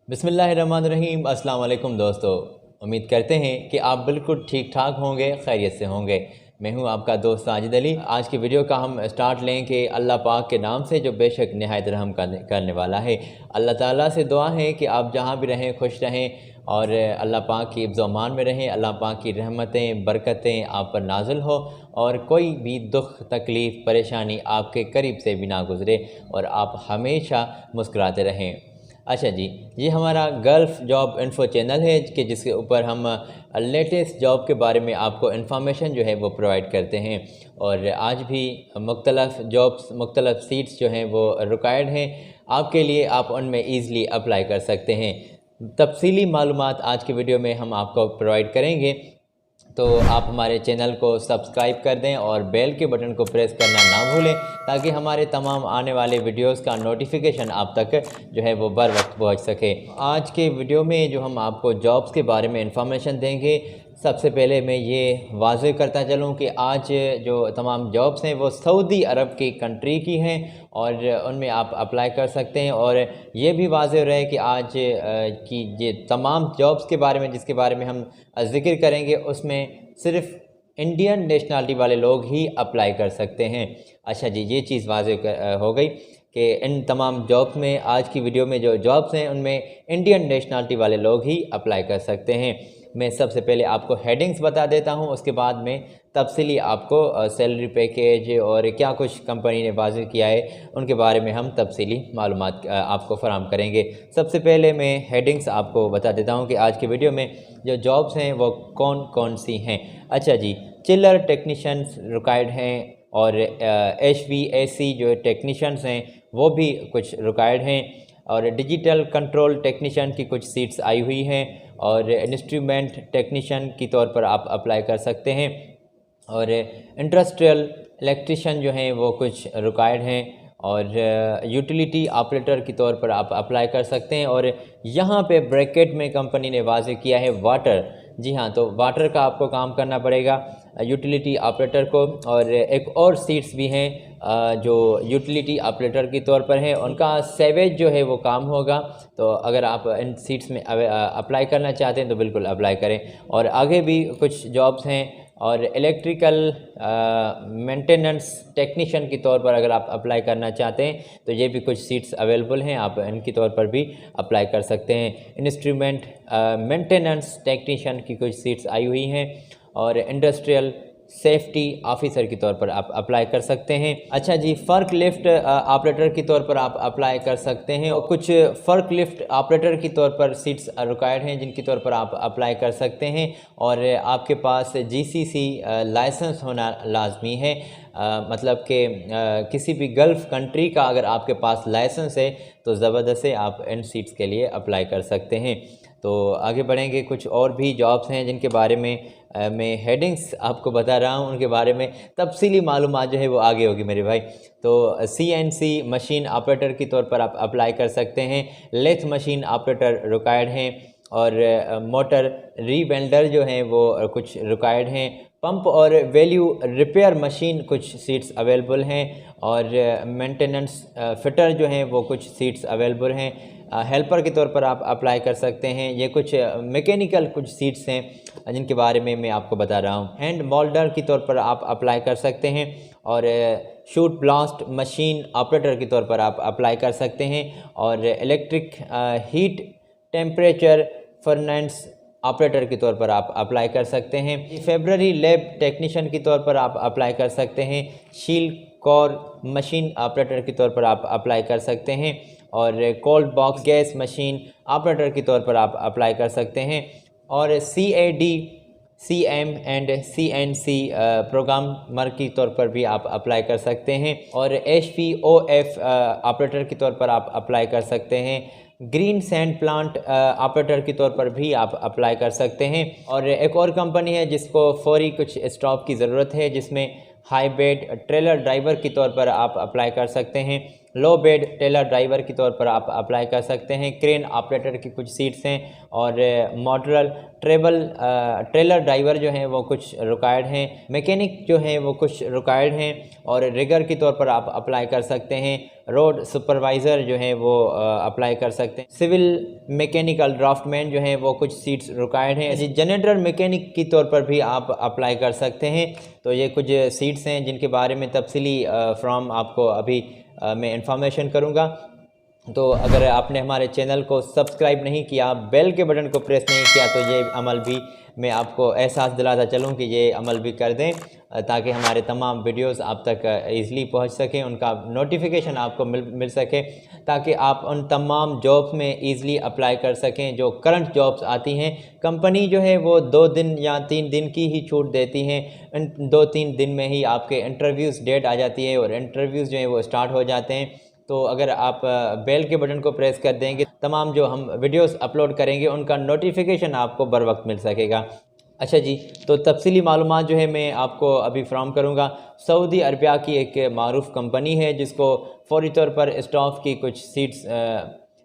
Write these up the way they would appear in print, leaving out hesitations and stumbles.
बिस्मिल्लाहिर्रहमानिर्रहीम। अस्सलाम वालेकुम दोस्तों, उम्मीद करते हैं कि आप बिल्कुल ठीक ठाक होंगे, खैरियत से होंगे। मैं हूं आपका दोस्त साजिद अली। आज की वीडियो का हम स्टार्ट लें कि अल्लाह पाक के नाम से जो बेशक निहायत रहम करने वाला है। अल्लाह ताला से दुआ है कि आप जहां भी रहें खुश रहें और अल्लाह पाक की हिफ्ज़ व अमान में रहें। अल्लाह पाक की रहमतें बरकतें आप पर नाज़िल हो और कोई भी दुख तकलीफ़ परेशानी आपके करीब से भी ना गुज़रे और आप हमेशा मुस्कुराते रहें। अच्छा जी, ये हमारा गल्फ़ जॉब इन्फ़ो चैनल है कि जिसके ऊपर हम लेटेस्ट जॉब के बारे में आपको इन्फॉर्मेशन जो है वो प्रोवाइड करते हैं। और आज भी मुख्तलफ़ जॉब्स मुख्तलफ़ सीट्स जो हैं वो रिक्वायर्ड हैं आपके लिए, आप उनमें ईज़िली अप्लाई कर सकते हैं। तफ़सीली मालूमात आज की वीडियो में हम आपको प्रोवाइड करेंगे, तो आप हमारे चैनल को सब्सक्राइब कर दें और बेल के बटन को प्रेस करना ना भूलें ताकि हमारे तमाम आने वाले वीडियोस का नोटिफिकेशन आप तक जो है वो बर वक्त पहुंच सके। आज के वीडियो में जो हम आपको जॉब्स के बारे में इंफॉर्मेशन देंगे, सबसे पहले मैं ये वाज़ेह करता चलूँ कि आज जो तमाम जॉब्स हैं वो सऊदी अरब की कंट्री की हैं और उनमें आप अप्लाई कर सकते हैं। और ये भी वाज़ेह रहे कि आज की ये तमाम जॉब्स के बारे में जिसके बारे में हम ज़िक्र करेंगे उसमें सिर्फ़ इंडियन नेशनलिटी वाले लोग ही अप्लाई कर सकते हैं। अच्छा जी, ये चीज़ वाज़ेह हो गई कि इन तमाम जॉब्स में आज की वीडियो में जो जॉब्स हैं उनमें इंडियन नेशनलिटी वाले लोग ही अप्लाई कर सकते हैं। मैं सबसे पहले आपको हेडिंग्स बता देता हूं, उसके बाद में तफसीली आपको सैलरी पैकेज और क्या कुछ कंपनी ने वाज़ेह किया है उनके बारे में हम तफसीली मालूमात आपको फराहम करेंगे। सबसे पहले मैं हेडिंग्स आपको बता देता हूं कि आज की वीडियो में जो जॉब्स हैं वो कौन कौन सी हैं। अच्छा जी, चिलर टेक्नीशियंस रिक्वायर्ड हैं और HVAC जो टेक्नीशियंस हैं वो भी कुछ रिक्वायर्ड हैं और डिजिटल कंट्रोल टेक्नीशियन की कुछ सीट्स आई हुई हैं और इंस्ट्रूमेंट टेक्नीशियन की तौर पर आप अप्लाई कर सकते हैं और इंडस्ट्रियल इलेक्ट्रिशियन जो हैं वो कुछ रिक्वायर्ड हैं और यूटिलिटी ऑपरेटर की तौर पर आप अप्लाई कर सकते हैं। और यहाँ पे ब्रैकेट में कंपनी ने वाज़ेह किया है वाटर। जी हाँ, तो वाटर का आपको काम करना पड़ेगा यूटिलिटी ऑपरेटर को। और एक और सीट्स भी हैं जो यूटिलिटी ऑपरेटर की तौर पर हैं, उनका सेवेज जो है वो काम होगा। तो अगर आप इन सीट्स में अप्लाई करना चाहते हैं तो बिल्कुल अप्लाई करें। और आगे भी कुछ जॉब्स हैं और इलेक्ट्रिकल मेंटेनेंस टेक्नीशियन की तौर पर अगर आप अप्लाई करना चाहते हैं तो ये भी कुछ सीट्स अवेलेबल हैं, आप इनकी तौर पर भी अप्लाई कर सकते हैं। इंस्ट्रूमेंट मेंटेनेंस टेक्नीशियन की कुछ सीट्स आई हुई हैं और इंडस्ट्रियल सेफ्टी ऑफिसर की तौर पर आप अप्लाई कर सकते हैं। अच्छा जी, फ़र्क लिफ्ट ऑपरेटर की तौर पर आप अप्लाई कर सकते हैं और कुछ फ़र्क लिफ्ट ऑपरेटर की तौर पर सीट्स रिक्वायर्ड हैं जिनकी तौर पर आप अप्लाई कर सकते हैं और आपके पास GCC लाइसेंस होना लाजमी है। मतलब कि किसी भी गल्फ़ कंट्री का अगर आपके पास लाइसेंस है तो ज़बरदस्त से आप इन सीट्स के लिए अप्लाई कर सकते हैं। तो आगे बढ़ेंगे, कुछ और भी जॉब्स हैं जिनके बारे में मैं हेडिंग्स आपको बता रहा हूं, उनके बारे में तफसीली मालूमात जो है वो आगे होगी मेरे भाई। तो CNC मशीन ऑपरेटर की तौर पर आप अप्लाई कर सकते हैं। लेथ मशीन ऑपरेटर रिक्वायर्ड हैं और मोटर रीवेंडर जो हैं वो कुछ रिक्वायर्ड हैं। पंप और वैल्यू रिपेयर मशीन कुछ सीट्स अवेलेबल हैं और मेंटेनेंस फिटर जो हैं वो कुछ सीट्स अवेलेबल हैं। हेल्पर के तौर पर आप अप्लाई कर सकते हैं। ये कुछ मैकेनिकल कुछ सीट्स हैं जिनके बारे में मैं आपको बता रहा हूँ। हैंड मोल्डर की तौर पर आप अप्लाई कर सकते हैं और शूट ब्लास्ट मशीन ऑपरेटर की तौर पर आप अप्लाई कर सकते हैं और electric heat temperature furnace operator के तौर पर आप अप्लाई कर सकते हैं। फेब्रवरी लैब टेक्नीशियन की तौर पर आप अप्लाई कर सकते हैं। शील कोर मशीन ऑपरेटर की तौर पर आप अप्लाई कर सकते हैं और cold box gas machine operator की तौर पर आप अप्लाई कर सकते हैं और CAD CM and CNC programmer की तौर पर भी आप अप्लाई कर सकते हैं और HVOF ऑपरेटर की तौर पर आप अप्लाई कर सकते हैं। ग्रीन सैंड प्लांट ऑपरेटर की तौर पर भी आप अप्लाई कर सकते हैं। और एक और कंपनी है जिसको फौरी कुछ स्टॉप की ज़रूरत है, जिसमें हाई बेड ट्रेलर ड्राइवर की तौर पर आप अप्लाई कर सकते हैं लो बेड टेलर ड्राइवर के तौर पर आप अप्लाई कर सकते हैं। क्रेन ऑपरेटर की कुछ सीट्स हैं और मॉडल ट्रेलर ड्राइवर जो हैं वो कुछ रिक्वायर्ड हैं। मैकेनिक जो हैं वो कुछ रिक्वायर्ड हैं और रिगर के तौर पर आप अप्लाई कर सकते हैं। रोड सुपरवाइज़र जो है वो अप्लाई कर सकते हैं। सिविल मैकेनिकल ड्राफ्टमैन जो हैं वो कुछ सीट्स रिक्वायर्ड हैं। जनरेटर मैकेनिक के तौर पर भी आप अप्लाई कर सकते हैं। तो ये कुछ सीट्स हैं जिनके बारे में तफसीली फॉर्म आपको अभी मैं इंफॉर्मेशन करूँगा। तो अगर आपने हमारे चैनल को सब्सक्राइब नहीं किया, बेल के बटन को प्रेस नहीं किया, तो ये अमल भी मैं आपको एहसास दिलाता चलूँ कि ये अमल भी कर दें ताकि हमारे तमाम वीडियोस आप तक ईज़िली पहुंच सकें, उनका नोटिफिकेशन आपको मिल सके, ताकि आप उन तमाम जॉब्स में ईज़िली अप्लाई कर सकें जो करंट जॉब्स आती हैं। कंपनी जो है वो 2 दिन या 3 दिन की ही छूट देती हैं। इन 2-3 दिन में ही आपके इंटरव्यूज़ डेट आ जाती है और इंटरव्यूज़ जो हैं वो स्टार्ट हो जाते हैं। तो अगर आप बेल के बटन को प्रेस कर देंगे, तमाम जो हम वीडियोस अपलोड करेंगे उनका नोटिफिकेशन आपको बर वक्त मिल सकेगा। अच्छा जी, तो तफसीली मालूमात जो है मैं आपको अभी फ्राहम करूँगा। सऊदी अरबिया की एक मारूफ कंपनी है जिसको फौरी तौर पर स्टाफ की कुछ सीट्स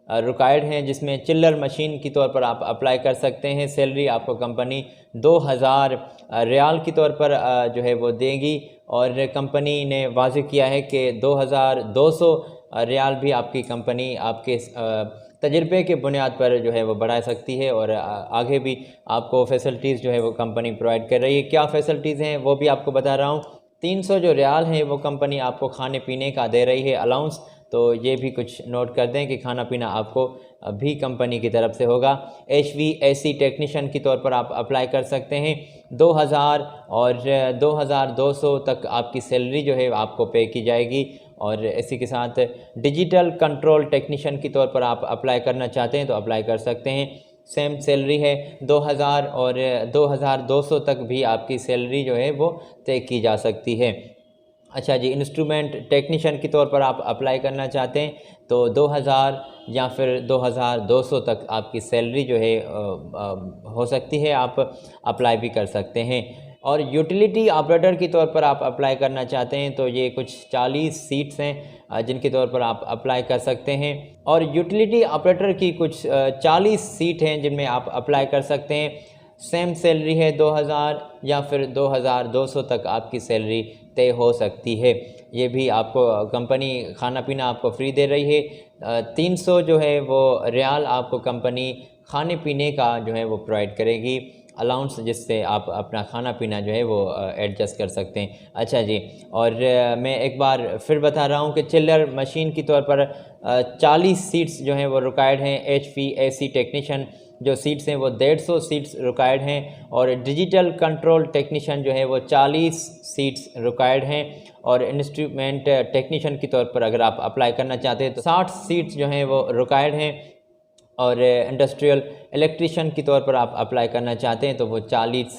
रिक्वायर्ड हैं, जिसमें चिल्लर मशीन की तौर पर आप अप्लाई कर सकते हैं। सैलरी आपको कंपनी 2000 रियाल के तौर पर जो है वो देगी और कंपनी ने वाज़ेह किया है कि 2200 रियाल भी आपकी कंपनी आपके तजर्बे के बुनियाद पर जो है वो बढ़ा सकती है और आगे भी आपको फैसिलिटीज़ जो है वो कंपनी प्रोवाइड कर रही है। क्या फ़ैसिलिटीज़ हैं वो भी आपको बता रहा हूँ। 300 जो रियाल हैं वो कंपनी आपको खाने पीने का दे रही है अलाउंस, तो ये भी कुछ नोट कर दें कि खाना पीना आपको भी कंपनी की तरफ से होगा। HVAC टेक्नीशियन के तौर पर आप अप्लाई कर सकते हैं। 2000 और 2200 तक आपकी सैलरी जो है आपको पे की जाएगी। और इसी के साथ डिजिटल कंट्रोल टेक्नीशियन के तौर पर आप अप्लाई करना चाहते हैं तो अप्लाई कर सकते हैं। सेम सैलरी है 2000 और 2200 तक भी आपकी सैलरी जो है वो तय की जा सकती है। अच्छा जी, इंस्ट्रूमेंट टेक्नीशियन के तौर पर आप अप्लाई करना चाहते हैं तो 2000 या फिर 2200 तक आपकी सैलरी जो है हो सकती है, आप अप्लाई भी कर सकते हैं। और यूटिलिटी ऑपरेटर के तौर पर आप अप्लाई करना चाहते हैं तो ये कुछ 40 सीट्स हैं जिनके तौर पर आप अप्लाई कर सकते हैं। और यूटिलिटी ऑपरेटर की कुछ 40 सीट हैं जिनमें आप अप्लाई कर सकते हैं। सेम सैलरी है 2000 या फिर 2200 तक आपकी सैलरी तय हो सकती है। ये भी आपको कंपनी खाना पीना आपको फ्री दे रही है। 300 जो है वो रियाल आपको कंपनी खाने पीने का जो है वो प्रोवाइड करेगी अलाउंस, जिससे आप अपना खाना पीना जो है वो एडजस्ट कर सकते हैं। अच्छा जी, और मैं एक बार फिर बता रहा हूँ कि चिल्लर मशीन की तौर पर 40 सीट्स जो हैं वो रिक्वायर्ड हैं। HVAC टेक्नीशियन जो सीट्स हैं वो 150 सीट्स रिक्वायर्ड हैं और डिजिटल कंट्रोल टेक्नीशियन जो है वो 40 सीट्स रिक्वायर्ड हैं। और इंस्ट्रूमेंट टेक्नीशियन की तौर पर अगर आप अप्लाई करना चाहते हैं तो 60 सीट्स जो हैं वो रिक्वायर्ड हैं। और इंडस्ट्रियल इलेक्ट्रीशियन की तौर पर आप अप्लाई करना चाहते हैं तो वो 40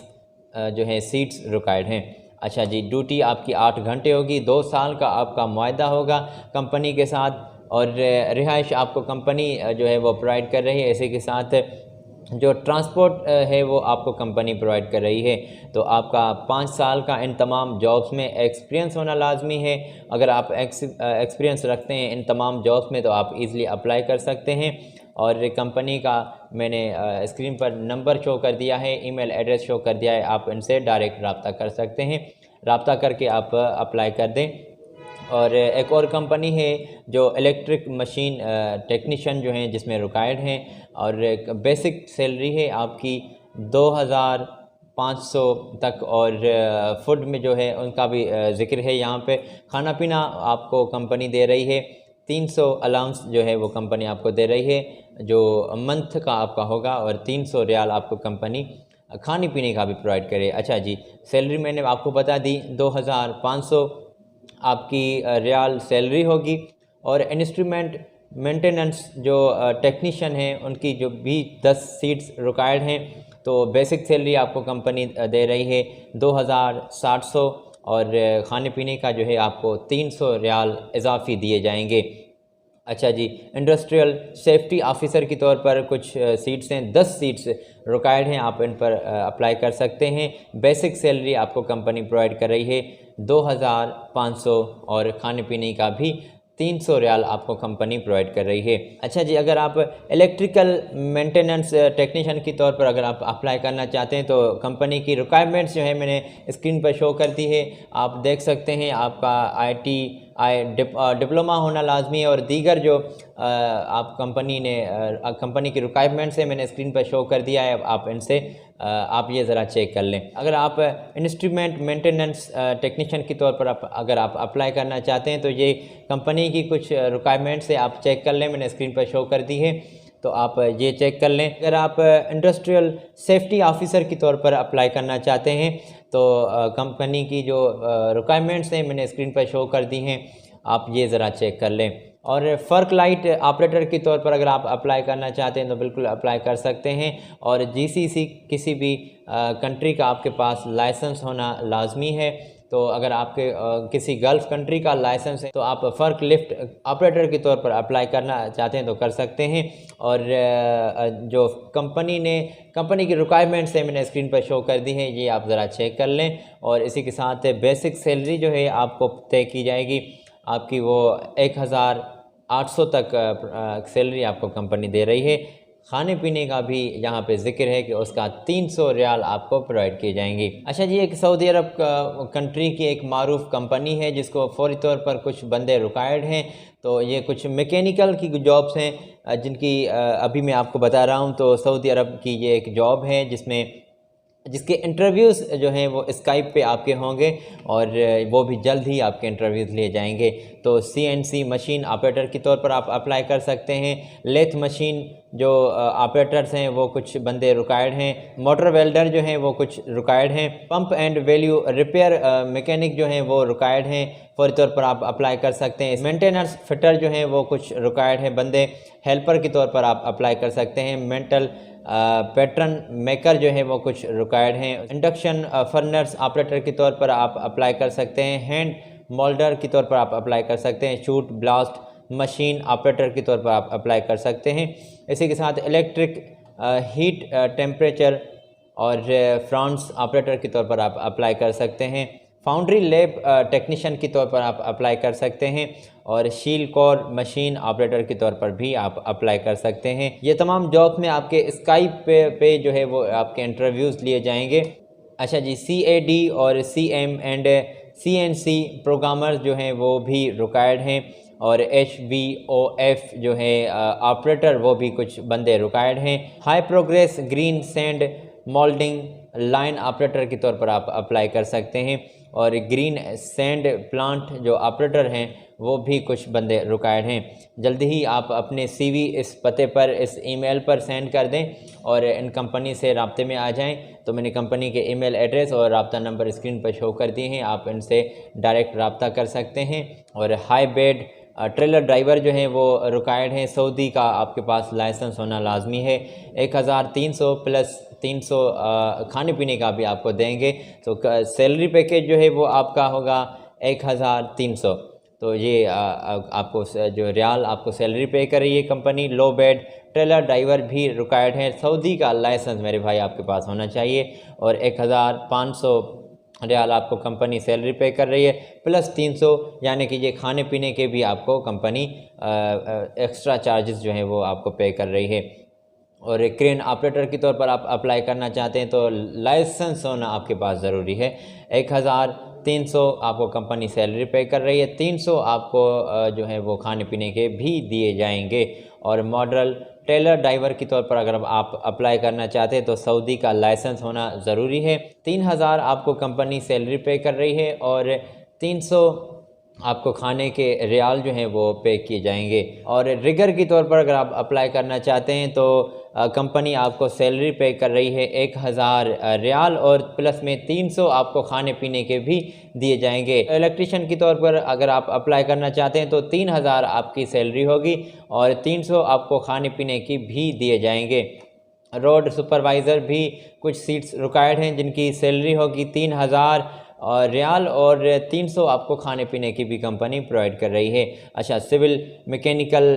जो है सीट्स रिक्वायर्ड हैं। अच्छा जी, ड्यूटी आपकी 8 घंटे होगी। 2 साल का आपका मुआहदा होगा कंपनी के साथ और रिहाइश आपको कंपनी जो है वो प्रोवाइड कर रही है। इसी के साथ जो ट्रांसपोर्ट है वो आपको कंपनी प्रोवाइड कर रही है। तो आपका 5 साल का इन तमाम जॉब्स में एक्सपीरियंस होना लाजमी है। अगर आप एक्सपीरियंस रखते हैं इन तमाम जॉब्स में तो आप इजीली अप्लाई कर सकते हैं। और कंपनी का मैंने स्क्रीन पर नंबर शो कर दिया है, ईमेल एड्रेस शो कर दिया है, आप इनसे डायरेक्ट रब्ता कर सकते हैं। रब्ता करके आप अप्लाई कर दें। और एक और कंपनी है जो इलेक्ट्रिक मशीन टेक्नीशियन जो हैं जिसमें रिक्वायर्ड हैं और एक बेसिक सैलरी है आपकी 2500 तक और फूड में जो है उनका भी ज़िक्र है यहाँ पे। खाना पीना आपको कंपनी दे रही है। 300 अलाउंस जो है वो कंपनी आपको दे रही है जो मंथ का आपका होगा और 300 रियाल आपको कंपनी खाने पीने का भी प्रोवाइड करे। अच्छा जी, सैलरी मैंने आपको बता दी 2500 आपकी रियाल सैलरी होगी। और इंस्ट्रूमेंट मेंटेनेंस जो टेक्नीशियन हैं उनकी जो भी 10 सीट्स रिक्वायर्ड हैं तो बेसिक सैलरी आपको कंपनी दे रही है 2700 और खाने पीने का जो है आपको 300 रियाल इजाफी दिए जाएंगे। अच्छा जी, इंडस्ट्रियल सेफ्टी ऑफिसर के तौर पर कुछ सीट्स हैं, 10 सीट्स रिक्वायर्ड हैं, आप इन पर अप्लाई कर सकते हैं। बेसिक सैलरी आपको कंपनी प्रोवाइड कर रही है 2500 और खाने पीने का भी 300 रियाल आपको कंपनी प्रोवाइड कर रही है। अच्छा जी, अगर आप इलेक्ट्रिकल मेंटेनेंस टेक्नीशियन के तौर पर अगर आप अप्लाई करना चाहते हैं तो कंपनी की रिक्वायरमेंट्स जो है मैंने स्क्रीन पर शो कर दी है, आप देख सकते हैं। आपका डिप्लोमा होना लाजमी है और दीगर जो आप कंपनी की रिक्वायरमेंट्स है मैंने स्क्रीन पर शो कर दिया है, आप इनसे आप ये ज़रा चेक कर लें। अगर आप इंस्ट्रूमेंट मेंटेनेंस टेक्नीशियन के तौर पर अगर आप अप्लाई करना चाहते हैं तो ये कंपनी की कुछ रिक्वायरमेंट्स है, आप चेक कर लें, मैंने स्क्रीन पर शो कर दी है, तो आप ये चेक कर लें। अगर आप इंडस्ट्रियल सेफ्टी ऑफिसर के तौर पर अप्लाई करना चाहते हैं तो कंपनी की जो रिक्वायरमेंट्स हैं मैंने स्क्रीन पर शो कर दी हैं, आप ये ज़रा चेक कर लें। और फ़र्क लाइट ऑपरेटर के तौर पर अगर आप अप्लाई करना चाहते हैं तो बिल्कुल अप्लाई कर सकते हैं। और जीसीसी किसी भी कंट्री का आपके पास लाइसेंस होना लाजमी है, तो अगर आपके किसी गल्फ़ कंट्री का लाइसेंस है तो आप फ़र्क लिफ्ट ऑपरेटर के तौर पर अप्लाई करना चाहते हैं तो कर सकते हैं। और जो कंपनी की रिक्वायरमेंट्स है मैंने स्क्रीन पर शो कर दी है, ये आप ज़रा चेक कर लें। और इसी के साथ बेसिक सैलरी जो है आपको तय की जाएगी, आपकी वो 1800 तक सैलरी आपको कंपनी दे रही है। खाने पीने का भी यहाँ पे ज़िक्र है कि उसका 300 रियाल आपको प्रोवाइड किए जाएंगे। अच्छा जी, एक सऊदी अरब कंट्री की एक मारूफ कंपनी है जिसको फौरी तौर पर कुछ बंदे रिक्वायर्ड हैं, तो ये कुछ मैकेनिकल की जॉब्स हैं जिनकी अभी मैं आपको बता रहा हूँ। तो सऊदी अरब की ये एक जॉब है जिसके इंटरव्यूज़ जो हैं वो स्काइप पे आपके होंगे और वो भी जल्द ही आपके इंटरव्यूज़ लिए जाएंगे। तो सीएनसी मशीन ऑपरेटर के तौर पर आप अप्लाई कर सकते हैं। लेथ मशीन जो ऑपरेटर्स हैं वो कुछ बंदे रिक्वायर्ड हैं। मोटर वेल्डर जो हैं वो कुछ रिक्वायर्ड हैं। Pump and value repair mechanic जो हैं वो रिक्वायर्ड हैं, फौरी तौर पर आप अप्लाई कर सकते हैं। मेंटेनेंस फिटर जो हैं वो कुछ रिक्वायर्ड हैं बंदे, हेल्पर के तौर पर आप अप्लाई कर सकते हैं। मेंटल पैटर्न मेकर जो है वो कुछ रिक्वायर्ड हैं। इंडक्शन फर्नर्स ऑपरेटर के तौर पर आप अप्लाई कर सकते हैं। हैंड मोल्डर के तौर पर आप अप्लाई कर सकते हैं। शूट ब्लास्ट मशीन ऑपरेटर के तौर पर आप अप्लाई कर सकते हैं। इसी के साथ इलेक्ट्रिक हीट टेम्परेचर और फ्रांस ऑपरेटर के तौर पर आप अप्लाई कर सकते हैं। फाउंड्री लैब टेक्नीशियन के तौर पर आप अप्लाई कर सकते हैं और शील कोर मशीन ऑपरेटर के तौर पर भी आप अप्लाई कर सकते हैं। ये तमाम जॉब्स में आपके स्काइप पे जो है वो आपके इंटरव्यूज़ लिए जाएंगे। अच्छा जी, CAD और CM एंड CNC प्रोग्रामर जो हैं वो भी रिक्वायर्ड हैं और HVOF जो है ऑपरेटर वो भी कुछ बंदे रिक्वायर्ड हैं। High progress green sand moulding line operator के तौर पर आप अप्लाई कर सकते हैं और ग्रीन सैंड प्लांट जो ऑपरेटर हैं वो भी कुछ बंदे रिक्वायर्ड हैं। जल्दी ही आप अपने CV इस पते पर, इस ईमेल पर सेंड कर दें और इन कंपनी से राब्ते में आ जाएं। तो मैंने कंपनी के ईमेल एड्रेस और राब्ता नंबर स्क्रीन पर शो कर दिए हैं, आप इनसे डायरेक्ट राब्ता कर सकते हैं। और हाई बेड ट्रेलर ड्राइवर जो हैं वो रिक्वायर्ड हैं। सऊदी का आपके पास लाइसेंस होना लाजमी है। 1300 प्लस 300 खाने पीने का भी आपको देंगे, तो सैलरी पैकेज जो है वो आपका होगा 1300। तो ये आपको जो रियाल आपको सैलरी पे कर रही है कंपनी। लो बेड ट्रेलर ड्राइवर भी रिक्वायर्ड है। सऊदी का लाइसेंस मेरे भाई आपके पास होना चाहिए और 1500 रियाल आपको कंपनी सैलरी पे कर रही है प्लस 300, यानी कि ये खाने पीने के भी आपको कंपनी एक्स्ट्रा चार्जेस जो हैं वो आपको पे कर रही है। और क्रेन ऑपरेटर के तौर पर आप अप्लाई करना चाहते हैं तो लाइसेंस होना आपके पास ज़रूरी है। 1300 आपको कंपनी सैलरी पे कर रही है, 300 आपको जो है वो खाने पीने के भी दिए जाएंगे। और मॉडल ट्रेलर ड्राइवर के तौर पर अगर आप अप्लाई करना चाहते हैं तो सऊदी का लाइसेंस होना ज़रूरी है। 3000 आपको कंपनी सैलरी पे कर रही है और 300 आपको खाने के रियाल जो हैं वो पे किए जाएंगे। और रिगर के तौर पर अगर आप अप्लाई करना चाहते हैं तो कंपनी आपको सैलरी पे कर रही है 1000 रियाल और प्लस में 300 आपको खाने पीने के भी दिए जाएंगे। इलेक्ट्रिशियन के तौर पर अगर आप अप्लाई करना चाहते हैं तो 3000 आपकी सैलरी होगी और 300 आपको खाने पीने की भी दिए जाएंगे। रोड सुपरवाइज़र भी कुछ सीट्स रिक्वायर्ड हैं जिनकी सैलरी होगी 3000 और रियाल और 300 आपको खाने पीने की भी कंपनी प्रोवाइड कर रही है। अच्छा, सिविल मैकेनिकल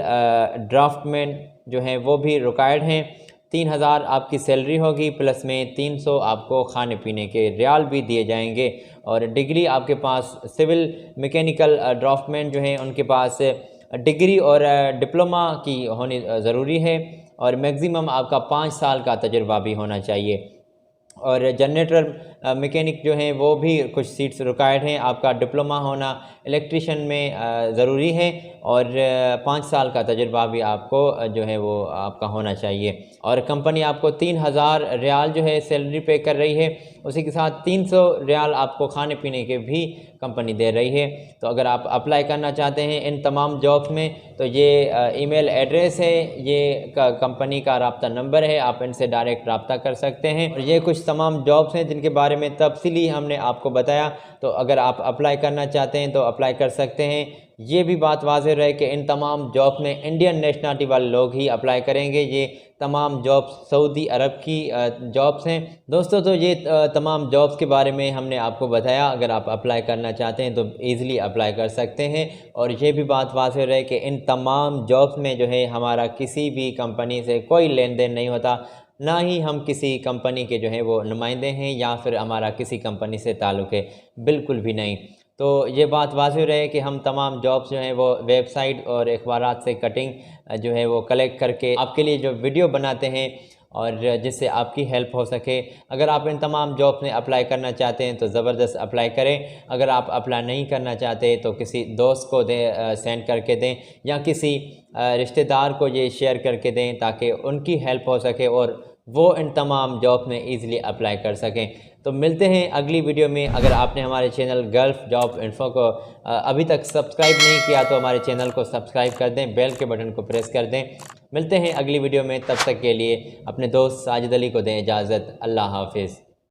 ड्राफ्टमैन जो हैं वो भी रिक्वायर्ड हैं। 3000 आपकी सैलरी होगी प्लस में 300 आपको खाने पीने के रियाल भी दिए जाएंगे। और डिग्री आपके पास सिविल मैकेनिकल ड्राफ्टमैन जो हैं उनके पास डिग्री और डिप्लोमा की होनी ज़रूरी है और मैक्सिमम आपका 5 साल का तजुर्बा भी होना चाहिए। और जनरेटर मैकेनिक जो हैं वो भी कुछ सीट्स रिक्वायर्ड हैं। आपका डिप्लोमा होना इलेक्ट्रिशियन में ज़रूरी है और 5 साल का तजुर्बा भी आपको जो है वो आपका होना चाहिए। और कंपनी आपको 3000 रियाल जो है सैलरी पे कर रही है, उसी के साथ 300 रियाल आपको खाने पीने के भी कंपनी दे रही है। तो अगर आप अप्लाई करना चाहते हैं इन तमाम जॉब्स में तो ये ईमेल एड्रेस है, ये कंपनी का राब्ता नंबर है, आप इनसे डायरेक्ट रब्ता कर सकते हैं। और ये कुछ तमाम जॉब्स हैं जिनके बारे में तफसीली हमने आपको बताया। तो अगर आप अप्लाई करना चाहते हैं तो अप्लाई कर सकते हैं। ये भी बात वाज़ेह रहे कि इन तमाम जॉब में इंडियन नेशनलिटी वाले लोग ही अप्लाई करेंगे। ये तमाम जॉब्स सऊदी अरब की जॉब्स हैं दोस्तों। तो ये तमाम जॉब्स के बारे में हमने आपको बताया। अगर आप अप्लाई करना चाहते हैं तो ईज़िली अप्लाई कर सकते हैं। और ये भी बात वाज़ेह रहे कि इन तमाम जॉब्स में जो है हमारा किसी भी कंपनी से कोई लेन देन नहीं होता, ना ही हम किसी कंपनी के जो है वो नुमाइंदे हैं या फिर हमारा किसी कंपनी से ताल्लुक़ है, बिल्कुल भी नहीं। तो ये बात वाज़ेह रहे कि हम तमाम जॉब्स जो हैं वो वेबसाइट और अखबारात से कटिंग जो है वो कलेक्ट करके आपके लिए जो वीडियो बनाते हैं और जिससे आपकी हेल्प हो सके। अगर आप इन तमाम जॉब्स में अप्लाई करना चाहते हैं तो ज़बरदस्त अप्लाई करें। अगर आप अप्लाई नहीं करना चाहते तो किसी दोस्त को दें, सेंड करके दें या किसी रिश्तेदार को ये शेयर करके दें ताकि उनकी हेल्प हो सके और वो इन तमाम जॉब में ईज़िली अप्लाई कर सकें। तो मिलते हैं अगली वीडियो में। अगर आपने हमारे चैनल गल्फ़ जॉब इन्फो को अभी तक सब्सक्राइब नहीं किया तो हमारे चैनल को सब्सक्राइब कर दें, बेल के बटन को प्रेस कर दें। मिलते हैं अगली वीडियो में, तब तक के लिए अपने दोस्त साजिद अली को दें इजाज़त। अल्लाह हाफिज़।